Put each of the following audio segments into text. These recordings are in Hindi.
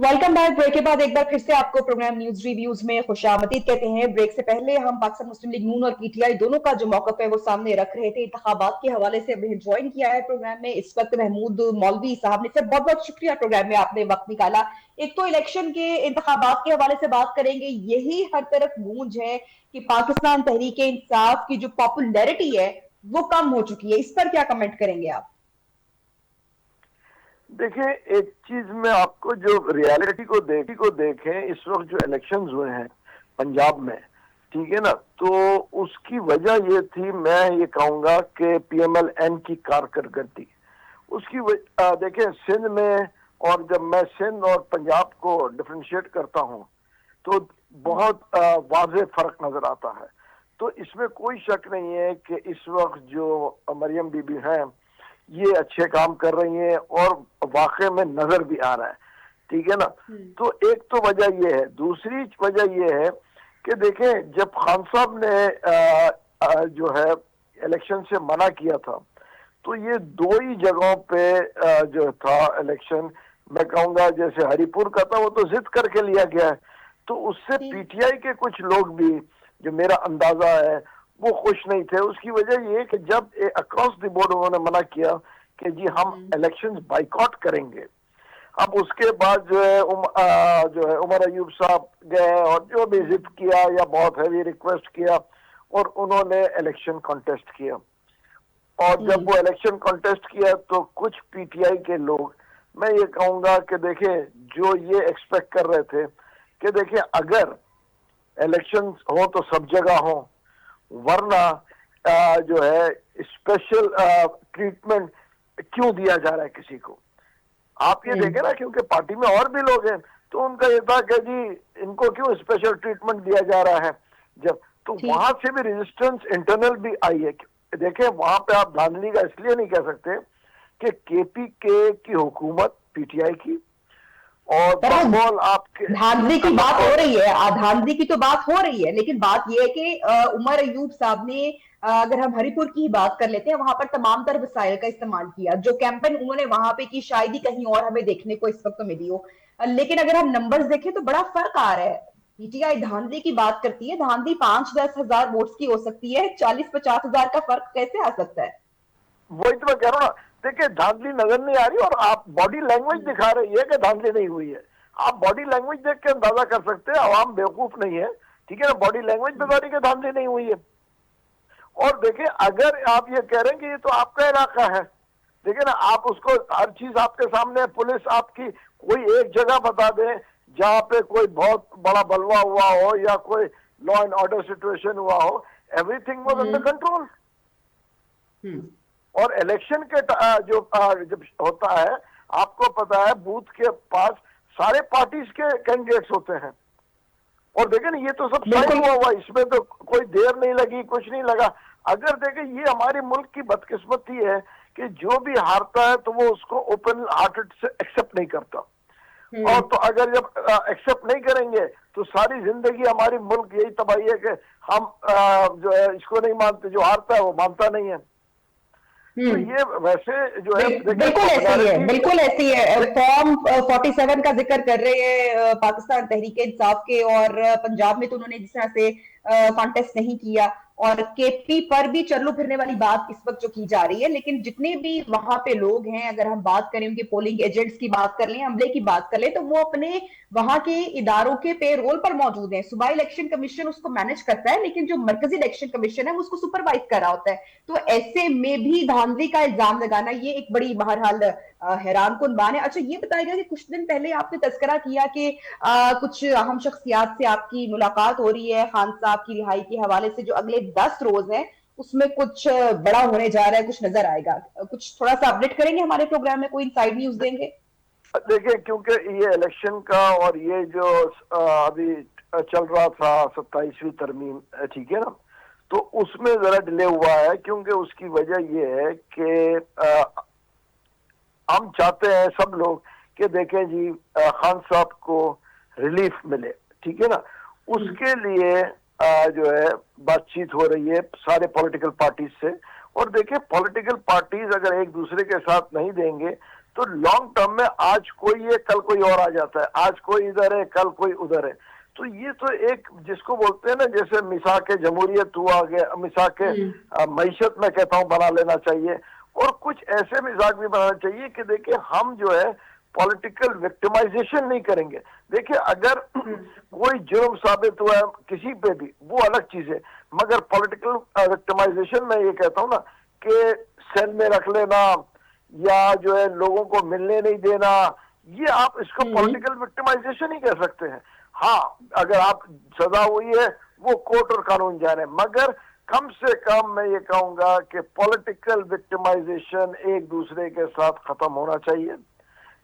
Welcome back. ब्रेक के बाद एक बार फिर से आपको प्रोग्राम न्यूज रिव्यूज में खुशामदीद कहते हैं। ब्रेक से पहले हम पाकिस्तान मुस्लिम लीग नून और पीटीआई दोनों का जो मौकफ है वो सामने रख रहे थे इंतखाबात के हवाले से। अभी ज्वाइन किया है प्रोग्राम में इस वक्त महमूद मौलवी साहब ने। सर बहुत बहुत शुक्रिया प्रोग्राम में आपने वक्त निकाला। एक तो इलेक्शन के इंतखाबात के हवाले से बात करेंगे। यही हर तरफ गूंज है कि पाकिस्तान तहरीक इंसाफ की जो पॉपुलैरिटी है वो कम हो चुकी है। इस पर क्या कमेंट करेंगे आप? देखिए, एक चीज में आपको जो रियलिटी को देखें, इस वक्त जो इलेक्शंस हुए हैं पंजाब में, ठीक है ना, तो उसकी वजह ये थी, मैं ये कहूंगा कि पीएमएल-एन की कारकर्दगी उसकी देखें सिंध में। और जब मैं सिंध और पंजाब को डिफ्रेंशिएट करता हूं तो बहुत वाज़ेह फर्क नजर आता है। तो इसमें कोई शक नहीं है कि इस वक्त जो मरियम बीबी हैं ये अच्छे काम कर रही हैं और वाकई में नजर भी आ रहा है, ठीक है ना। तो एक तो वजह ये है। दूसरी वजह ये है कि देखें, जब खान साहब ने जो है इलेक्शन से मना किया था तो ये दो ही जगहों पे जो था इलेक्शन, मैं कहूंगा जैसे हरिपुर का था वो तो जिद करके लिया गया है। तो उससे पीटीआई के कुछ लोग भी, जो मेरा अंदाजा है, वो खुश नहीं थे। उसकी वजह ये कि जब अक्रॉस द बोर्ड उन्होंने मना किया कि जी हम इलेक्शंस बाइकआउट करेंगे, अब उसके बाद जो है उमर अयूब साहब गए और जो भी जिद किया या बहुत हैवी रिक्वेस्ट किया और उन्होंने इलेक्शन कॉन्टेस्ट किया। और जब वो इलेक्शन कॉन्टेस्ट किया तो कुछ पीटीआई के लोग, मैं ये कहूंगा कि देखें, जो ये एक्सपेक्ट कर रहे थे कि देखें अगर इलेक्शन हो तो सब जगह हो, वरना जो है स्पेशल ट्रीटमेंट क्यों दिया जा रहा है किसी को। आप ये देखें ना, क्योंकि पार्टी में और भी लोग हैं तो उनका ये था कि जी इनको क्यों स्पेशल ट्रीटमेंट दिया जा रहा है। जब तो वहां से भी रेजिस्टेंस इंटरनल भी आई है। देखें, वहां पे आप धांधली का इसलिए नहीं कह सकते कि केपीके की हुकूमत पीटीआई की और बकौल आपके धांधली की बात हो रही है, धांधली की तो बात हो रही है, लेकिन बात यह है कि उमर अयूब साहब ने, अगर हम हरिपुर की बात कर लेते हैं, वहां पर तमाम तर वसाइल का इस्तेमाल किया। जो कैंपेन उन्होंने वहां पे की शायद ही कहीं और हमें देखने को इस वक्त तो मिली हो। लेकिन अगर हम नंबर्स देखें तो बड़ा फर्क आ रहा है। पीटीआई धांधली की बात करती है, धांधली 5-10 हजार वोट्स की हो सकती है, 40-50 हजार का फर्क कैसे आ सकता है? वही तो मैं कह रहा हूँ ना। देखिए, धांधली नजर नहीं आ रही और आप बॉडी लैंग्वेज दिखा रही है कि धांधली नहीं हुई है। आप बॉडी लैंग्वेज देख के अंदाजा कर सकते हैं, आवाम बेवकूफ नहीं है, ठीक है ना। बॉडी लैंग्वेज बता रही कि धांधली नहीं हुई है। और देखिए, अगर आप ये कह रहे हैं कि ये तो आपका इलाका है, देखिए ना, आप उसको हर चीज आपके सामने, पुलिस आपकी कोई एक जगह बता दे जहां पे कोई बहुत बड़ा बलवा हुआ हो या कोई लॉ एंड ऑर्डर सिचुएशन हुआ हो, एवरीथिंग वाज अंडर कंट्रोल। और इलेक्शन के जो जब होता है, आपको पता है बूथ के पास सारे पार्टीज के कैंडिडेट्स होते हैं। और देखें ना, ये तो सब साइन हुआ, इसमें तो कोई देर नहीं लगी, कुछ नहीं लगा। अगर देखें, ये हमारे मुल्क की बदकिस्मती है कि जो भी हारता है तो वो उसको ओपन हार्टेड से एक्सेप्ट नहीं करता। और तो अगर जब एक्सेप्ट नहीं करेंगे तो सारी जिंदगी हमारी मुल्क यही तबाही है कि हम जो है इसको नहीं मानते, जो हारता है वो मानता नहीं है। तो ये वैसे जो है बिल्कुल ऐसी है, बिल्कुल ऐसी है। फॉर्म 47 का जिक्र कर रहे हैं पाकिस्तान तहरीक इंसाफ के, और पंजाब में तो उन्होंने जिस तरह से कॉन्टेस्ट नहीं किया, और केपी पर भी चलो फिरने वाली बात इस वक्त जो की जा रही है। लेकिन जितने भी वहां पे लोग हैं, अगर हम बात करें उनके पोलिंग एजेंट्स की बात कर लें, अमले की बात कर लें, तो वो अपने वहां के इदारों के पे रोल पर मौजूद है। सूबाई इलेक्शन कमीशन उसको मैनेज करता है, लेकिन जो मरकजी इलेक्शन कमीशन है वो उसको सुपरवाइज कर रहा होता है। तो ऐसे में भी धांधली का इल्जाम लगाना ये एक बड़ी बहरहाल हैरान कुन बात है। अच्छा, ये बताएगा कि कुछ दिन पहले आपने तस्करा किया कि कुछ अहम शख्सियात से आपकी मुलाकात हो रही है खान साहब की रिहाई के हवाले से, जो अगले 10 रोज हैं उसमें कुछ बड़ा होने जा रहा है, कुछ नजर आएगा। कुछ थोड़ा सा अपडेट करेंगे हमारे प्रोग्राम में, कोई इनसाइड न्यूज देंगे? देखिए, क्योंकि ये इलेक्शन का और ये जो अभी चल रहा था 27वीं तरमीम, ठीक है ना, तो उसमें जरा डिले हुआ है। क्योंकि उसकी वजह ये है कि हम चाहते हैं सब लोग कि देखें जी खान साहब को रिलीफ मिले, ठीक है ना। उसके लिए जो है बातचीत हो रही है सारे पॉलिटिकल पार्टीज से। और देखिए, पॉलिटिकल पार्टीज अगर एक दूसरे के साथ नहीं देंगे तो लॉन्ग टर्म में आज कोई है कल कोई और आ जाता है, आज कोई इधर है कल कोई उधर है। तो ये तो एक जिसको बोलते हैं ना, जैसे मिसा के जमहूरियत हुआ गया, मिसा के मईशत में कहता हूँ बना लेना चाहिए, और कुछ ऐसे मिजाज भी बनाना चाहिए कि देखिए हम जो है पॉलिटिकल विक्टिमाइजेशन नहीं करेंगे। देखिए अगर कोई जुर्म साबित हुआ है किसी पे भी वो अलग चीज है, मगर पॉलिटिकल विक्टिमाइजेशन में ये कहता हूँ ना कि सेल में रख लेना या जो है लोगों को मिलने नहीं देना, ये आप इसको पॉलिटिकल विक्टिमाइजेशन ही कह सकते हैं। हाँ, अगर आप सजा हुई है वो कोर्ट और कानून जाने, मगर कम से कम मैं ये कहूंगा कि पॉलिटिकल विक्टिमाइजेशन एक दूसरे के साथ खत्म होना चाहिए।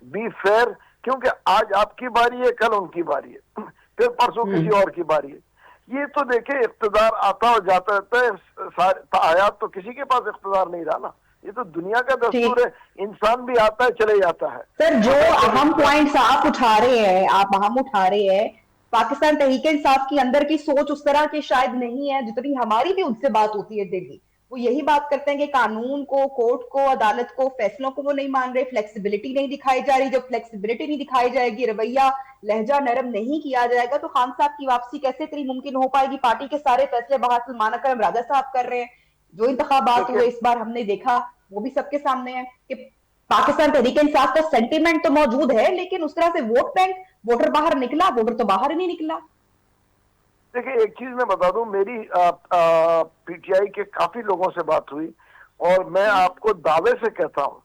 बी फेयर, क्योंकि आज आपकी बारी है कल उनकी बारी है, फिर परसों किसी और की बारी है। ये तो देखिए इख्तिदार आता और जाता रहता है, आयात तो किसी के पास इख्तिदार नहीं रहा ना, ये तो दुनिया का दस्तूर है, इंसान भी आता है चले जाता है। सर जो अहम पॉइंट्स आप उठा रहे हैं, आप अहम उठा रहे हैं, पाकिस्तान तहरीक इंसाफ की अंदर की सोच उस तरह की शायद नहीं है जितनी हमारी भी उनसे बात होती है डेली। वो यही बात करते हैं कि कानून को, कोर्ट को, अदालत को, फैसलों को वो नहीं मान रहे, फ्लेक्सिबिलिटी नहीं दिखाई जा रही। जब फ्लेक्सिबिलिटी नहीं दिखाई जाएगी, रवैया लहजा नरम नहीं किया जाएगा, तो खान साहब की वापसी कैसे इतनी मुमकिन हो पाएगी? पार्टी के सारे फैसले वहां सलमान अकरम राजा साहब कर रहे हैं। जो इंतखाबात हुए इस बार हमने देखा, वो भी सबके सामने है कि पाकिस्तान तहरीक इंसाफ का सेंटीमेंट तो मौजूद है, लेकिन उस तरह से वोट बैंक, वोटर बाहर निकला, वोटर तो बाहर ही नहीं निकला। देखिए एक चीज मैं बता दूं, मेरी पीटीआई के काफी लोगों से बात हुई और मैं आपको दावे से कहता हूं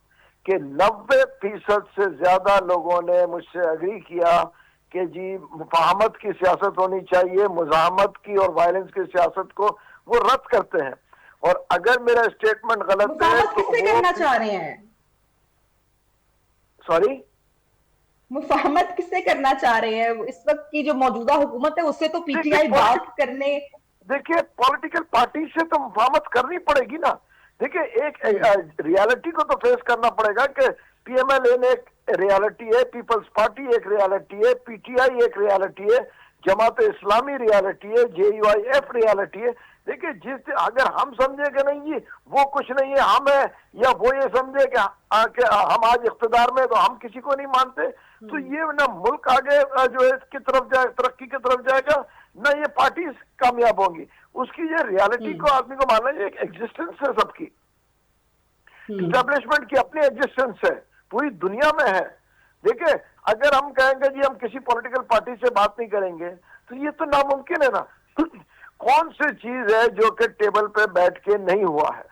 कि 90% से ज्यादा लोगों ने मुझसे एग्री किया कि जी मुफाहमत की सियासत होनी चाहिए, मुजाहमत की और वायलेंस की सियासत को वो रद्द करते हैं। और अगर मेरा स्टेटमेंट गलत है तो किससे करना चाह रहे हैं? सॉरी, मुफाहमत किससे करना चाह रहे हैं? इस वक्त की जो मौजूदा हुकूमत है उससे तो पीटीआई बात करने, देखिए पॉलिटिकल पार्टी से तो मुफाहमत करनी पड़ेगी ना। देखिए एक रियलिटी को तो फेस करना पड़ेगा कि पीएमएलएन एक रियलिटी है, पीपल्स पार्टी एक रियलिटी है, पीटीआई एक रियलिटी है, जमात इस्लामी रियलिटी है, जेयूआईएफ रियलिटी है। देखिए जिस अगर हम समझे कि नहीं जी वो कुछ नहीं है हम है, या वो ये समझे कि हम आज इख्तिदार में तो हम किसी को नहीं मानते, तो ये ना मुल्क आगे जो है की तरफ जाए, तरक्की की तरफ जाएगा, ना ये पार्टी कामयाब होंगी। उसकी ये रियलिटी को आदमी को मानना चाहिए, एक एग्जिस्टेंस है सबकी, एस्टेब्लिशमेंट की अपनी एग्जिस्टेंस है, पूरी दुनिया में है। देखिए अगर हम कहेंगे जी हम किसी पॉलिटिकल पार्टी से बात नहीं करेंगे तो ये तो नामुमकिन है ना। कौन सी चीज है जो कि टेबल पे बैठ के नहीं हुआ है?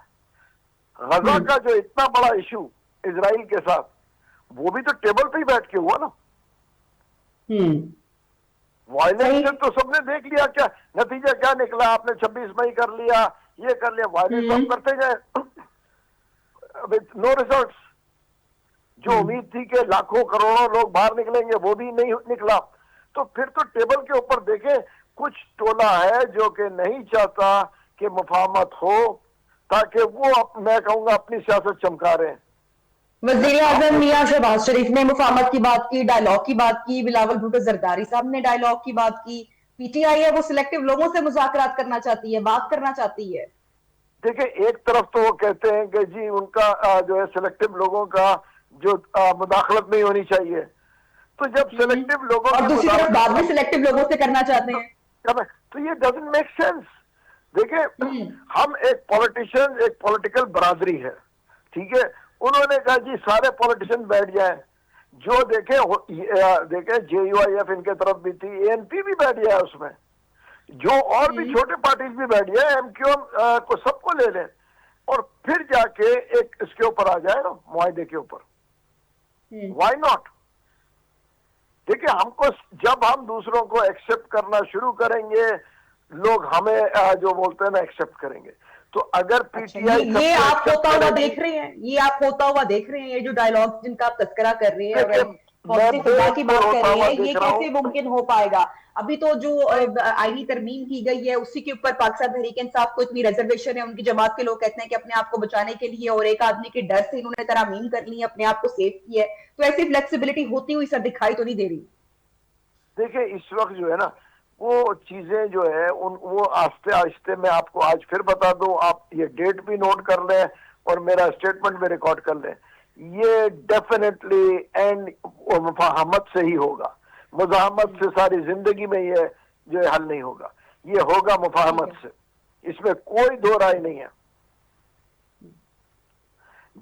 गजा का जो इतना बड़ा इशू इजराइल के साथ, वो भी तो टेबल पे ही बैठ के हुआ ना। वायलेंस तो सबने देख लिया, क्या नतीजा क्या निकला, आपने 26 मई कर लिया, ये कर लिया, वायलेंस हम करते गए विद नो रिजल्ट्स। जो उम्मीद थी कि लाखों करोड़ों लोग बाहर निकलेंगे वो भी नहीं निकला। तो फिर तो टेबल के ऊपर देखें, कुछ टोला है जो कि नहीं चाहता कि मुफाहमत हो, ताकि वो मैं कहूंगा अपनी सियासत चमका रहे हैं। वज़ीर आज़म मियां शहबाज शरीफ ने मुफाहमत की बात की, डायलॉग की बात की, बिलावल भुट्टो जरदारी साहब ने डायलॉग की बात की। पीटीआई है वो सिलेक्टिव लोगों से मुज़ाकरात करना चाहती है, बात करना चाहती है। देखिए एक तरफ तो वो कहते हैं कि जी उनका जो है सिलेक्टिव लोगों का जो मुदाखलत नहीं होनी चाहिए, तो जब सिलेक्टिव लोगों और दूसरी तरफ बाद में सिलेक्टिव लोगों से करना चाहते हैं, तो ये डजंट मेक सेंस। देखिए हम एक पॉलिटिशियन, एक पॉलिटिकल बरादरी है, ठीक है, उन्होंने कहा जी सारे पॉलिटिशियन बैठ जाएं, जो देखे जेयूआईएफ इनके तरफ भी थी, एएनपी भी बैठ जाए उसमें, जो और भी छोटे पार्टीज भी बैठ जाए, एमक्यूएम को सबको ले लें और फिर जाके एक इसके ऊपर आ जाए ना, मुआहदे के ऊपर। Why not? देखिए हमको जब हम दूसरों को एक्सेप्ट करना शुरू करेंगे, लोग हमें जो बोलते हैं ना एक्सेप्ट करेंगे। तो अगर पीटीआई ये आप होता हुआ देख रहे हैं, ये आप होता हुआ देख रहे हैं, ये जो डायलॉग जिनका आप तस्करा कर रहे हैं, की बात कर रहे हैं, ये कैसे मुमकिन हो पाएगा? अभी तो जो आईनी तरमीम की गई है उसी के ऊपर पाकिस्तान तहरीक इंसाफ को इतनी रिजर्वेशन है, उनकी जमात के लोग कहते हैं कि अपने आप को बचाने के लिए और एक आदमी के डर से इन्होंने तरमीम कर ली है, अपने आप को सेव किया है। तो ऐसी फ्लेक्सिबिलिटी होती हुई सर दिखाई तो नहीं दे रही। देखिए इस वक्त जो है ना वो चीजें जो है वो आस्ते आस्ते मैं आपको आज फिर बता दूं, आप ये डेट भी नोट कर लें और मेरा स्टेटमेंट भी रिकॉर्ड कर लें ये डेफिनेटली एंड मुफाहमत से ही होगा। मुज़ाहमत से सारी जिंदगी में ये जो है हल नहीं होगा, ये होगा मुफाहमत से, इसमें कोई दो राय नहीं है।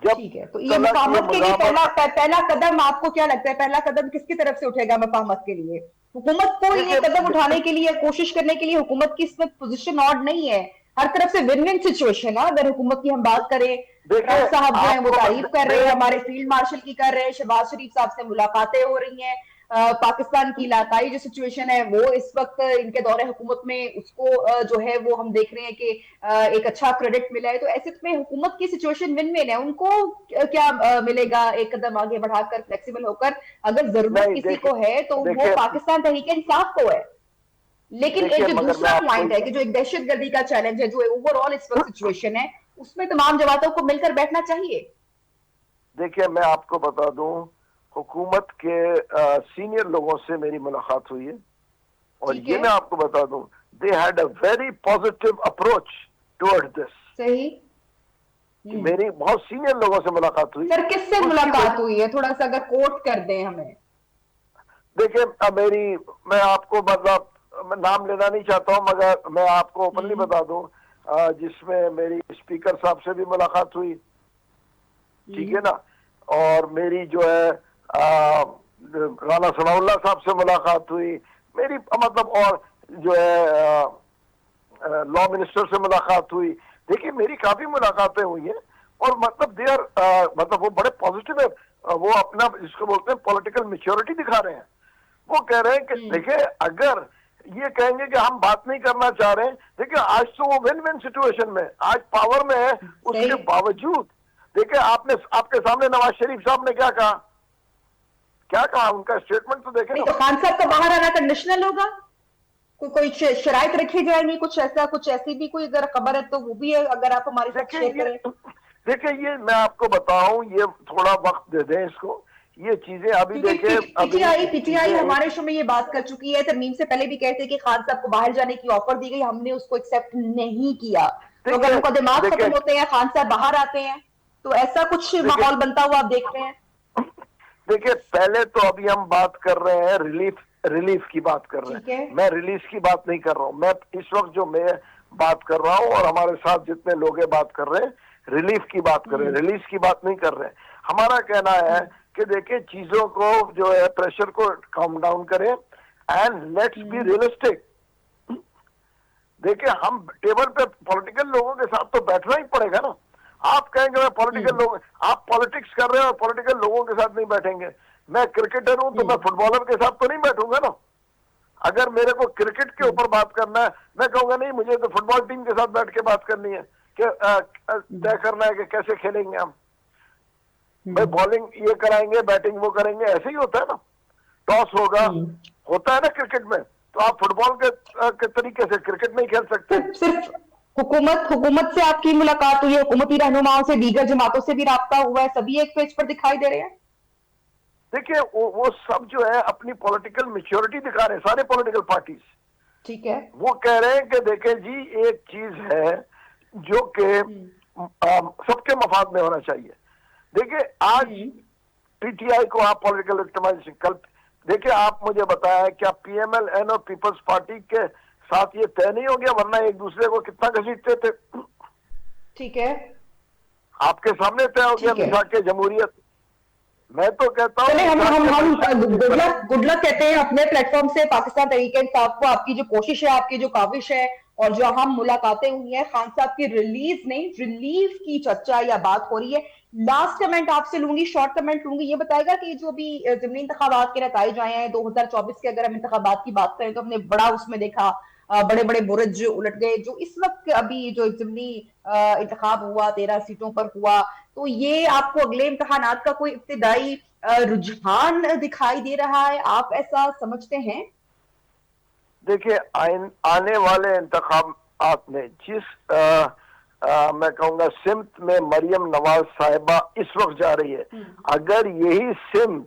जब ठीक है, तो ये मुफाहमत के लिए पहला कदम आपको क्या लगता है, पहला कदम किसकी तरफ से उठेगा मुफाहमत के लिए? हुकूमत को ये कदम उठाने के लिए, कोशिश करने के लिए हुकूमत की इसमें पोजीशन ऑड नहीं है, हर तरफ से विन विन सिचुएशन है। अगर हुकूमत की हम बात करें, राज साहब जो है वो तारीफ कर रहे हैं, हमारे फील्ड मार्शल की कर रहे हैं, शहबाज शरीफ साहब से मुलाकातें हो रही हैं, पाकिस्तान की इलाकाई जो सिचुएशन है वो इस वक्त इनके दौरे हुकूमत में उसको जो है वो हम देख रहे हैं कि एक अच्छा क्रेडिट मिला है। तो ऐसे में हुकूमत की सिचुएशन विन विन है, उनको क्या मिलेगा एक कदम आगे बढ़ाकर, फ्लेक्सिबल होकर? अगर जरूरत किसी को है तो वो पाकिस्तान तहरीक इंसाफ को है, लेकिन एक जो दूसरा पॉइंट है कि जो एक दहशतगर्दी का चैलेंज है, जो ओवरऑल इस वक्त सिचुएशन है, उसमें तमाम जमातों को मिलकर बैठना चाहिए। देखिए, मैं आपको बता दूं, हुकूमत के सीनियर लोगों से मेरी मुलाकात हुई है, और ये मैं आपको बता दूं, they had a very positive approach toward this. सही। मेरी बहुत सीनियर लोगों से मुलाकात हुई। सर, किससे मुलाकात हुई है, थोड़ा सा अगर कोट कर दें हमें? देखिए, मैं आपको मतलब मैं नाम लेना नहीं चाहता हूं, मगर मैं आपको ओपनली बता दूं, जिसमें मेरी स्पीकर साहब से भी मुलाकात हुई, ठीक है ना, और मेरी जो है राना सनाउल्लाह साहब से मुलाकात हुई, मेरी मतलब, और जो है लॉ मिनिस्टर से मुलाकात हुई। देखिए, मेरी काफी मुलाकातें हुई हैं, और मतलब दे आर मतलब वो बड़े पॉजिटिव है, वो अपना जिसको बोलते हैं पॉलिटिकल मैच्योरिटी दिखा रहे हैं। वो कह रहे हैं कि देखिए, अगर ये कहेंगे कि हम बात नहीं करना चाह रहे हैं, देखिए आज तो वो विन विन सिचुएशन में, आज पावर में है, उसके बावजूद देखिए आपके सामने नवाज शरीफ साहब ने क्या कहा, उनका स्टेटमेंट तो देखे ना। तो खान साहब का बाहर आना कंडीशनल होगा, कोई शराइत रखी जाएंगी, कुछ ऐसी भी कोई अगर खबर है तो वो भी है, अगर आप हमारे साथ शेयर करें। देखिए, ये मैं आपको बताऊं, ये थोड़ा वक्त दे दें इसको, ये चीजें अभी देखें। पीटीआई हमारे शो में ये बात कर चुकी है, तरमीम से पहले भी कहते कि खान साहब को बाहर जाने की ऑफर दी गई, हमने उसको एक्सेप्ट नहीं किया। तो अगर उनका दिमाग खत्म होते हैं, खान साहब बाहर आते हैं, तो ऐसा कुछ माहौल बनता हुआ आप देख रहे हैं? देखिए, पहले तो अभी हम बात कर रहे हैं रिलीफ की बात कर रहे हैं, मैं रिलीज की बात नहीं कर रहा हूं। मैं इस वक्त जो मैं बात कर रहा हूं, और हमारे साथ जितने लोग बात कर रहे हैं, रिलीफ की बात कर रहे हैं, रिलीज की बात नहीं कर रहे हैं। हमारा कहना है कि देखिए, चीजों को जो है प्रेशर को काम डाउन करें, एंड लेट्स बी रियलिस्टिक। देखिए, हम टेबल पे पॉलिटिकल लोगों के साथ तो बैठना ही पड़ेगा ना। आप कहेंगे मैं पॉलिटिकल लोग, आप पॉलिटिक्स कर रहे हैं और पॉलिटिकल लोगों के साथ नहीं बैठेंगे। मैं क्रिकेटर हूं तो मैं फुटबॉलर के साथ तो नहीं बैठूंगा ना। अगर मेरे को क्रिकेट के ऊपर बात करना है, मैं कहूंगा नहीं, मुझे तो फुटबॉल टीम के साथ बैठ के बात करनी है, कि तय करना है कि कैसे खेलेंगे हम। भाई बॉलिंग ये कराएंगे, बैटिंग वो करेंगे, ऐसे ही होता है ना। टॉस होगा, होता है ना क्रिकेट में, तो आप फुटबॉल के तरीके से क्रिकेट नहीं खेल सकते। सिर्फ हुकूमत से आपकी मुलाकात हुई है, हुकूमती रहनुमाओं से, दीगर जमातों से भी राब्ता हुआ है, सभी एक पेज पर दिखाई दे रहे हैं? देखिए, वो सब जो है अपनी पॉलिटिकल मैच्योरिटी दिखा रहे हैं, सारे पॉलिटिकल पार्टीज। ठीक है, वो कह रहे हैं कि देखें जी, एक चीज है जो कि सबके मफाद में होना चाहिए। देखिए, आज पीटीआई को आप पॉलिटिकल विक्टिमाइजेशन, कल देखिए, आप मुझे बताया क्या पीएमएल-एन और पीपल्स पार्टी के साथ ये तय नहीं हो गया, वरना एक दूसरे को कितना घसीटते थे। ठीक है, आपके सामने तय हो गया मिसाक के जमहूरियत। मैं तो कहता हूँ हम गुड लक कहते हैं अपने प्लेटफॉर्म से पाकिस्तान तहरीक इंसाफ को, आपकी जो कोशिश है, आपकी जो काविश है, और जो हम मुलाकातें हुई है, खान साहब की रिलीज नहीं रिलीफ की चर्चा या बात हो रही है। लास्ट कमेंट आपसे लूंगी, शॉर्ट कमेंट लूंगी, ये बताएगा कि जो भी ज़िमनी इंतखाबात के नताइज आए हैं 2024 के, अगर हम इंतखाबात की बात करें तो हमने बड़ा उसमें देखा, बड़े बड़े बुरज उलट गए। जो इस वक्त अभी जो ज़िमनी इंतखाब हुआ 13 सीटों पर हुआ, तो ये आपको अगले इम्तहानात का कोई इब्तिदाई रुझान दिखाई दे रहा है, आप ऐसा समझते हैं? देखिए, आने वाले इंतखाबात में जिस मैं कहूंगा सिमत में मरियम नवाज साहिबा इस वक्त जा रही है, अगर यही सिमत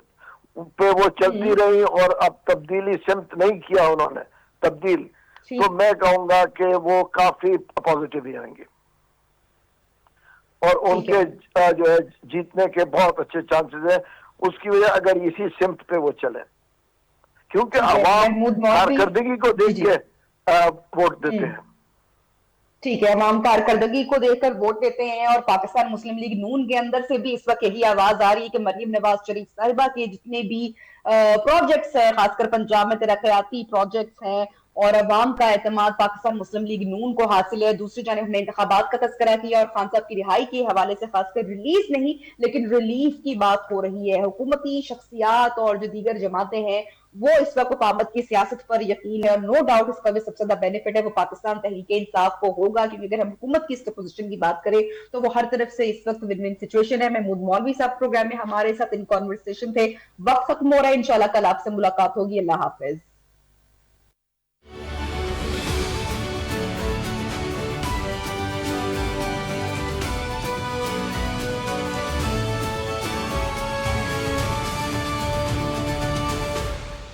पे वो चलती रही और अब तब्दीली सिमत नहीं किया उन्होंने तब्दील, तो मैं कहूंगा कि वो काफी पॉजिटिव ही रहेंगे। और ठीक है। उनके जो है जीतने के बहुत अच्छे चांसेस है, उसकी वजह अगर इसी सिमत पे वो चले, क्योंकि ठीक है, अवाम महमूद मौलवी। कारकर्दगी को जी देख जी। के वोट देते हम्म। हैं। ठीक है, अवाम कारकर्दगी को देखकर वोट देते हैं, और पाकिस्तान मुस्लिम लीग नून के अंदर से भी इस वक्त यही आवाज आ रही है कि मरियम नवाज शरीफ साहिबा के जितने भी प्रोजेक्ट्स हैं, खासकर पंजाब में तरक्याती प्रोजेक्ट्स हैं, और अवाम का एतमाद पाकिस्तान मुस्लिम लीग नून को हासिल है। दूसरी जानब हमने इंतखाबात का तस्करा किया, और खान साहब की रिहाई के हवाले से खासकर रिलीज नहीं लेकिन रिलीफ की बात हो रही है। हुकूमती शख्सियात और जो दीगर जमातें हैं वो इस वक्त हुकूमत की सियासत पर यकीन है, और नो डाउट इसका भी सबसे ज्यादा बेनिफिट है वो पाकिस्तान तहरीक इंसाफ को होगा, क्योंकि अगर हम हुकूमत की इस पोजीशन की बात करें तो वो हर तरफ से इस वक्त विन विन सिचुएशन है। महमूद मौलवी साहब प्रोग्राम में हमारे साथ इन कॉन्वर्सेशन थे। वक्त खत्म हो रहा है, इंशाल्लाह कल आपसे मुलाकात होगी। अल्लाह हाफिज।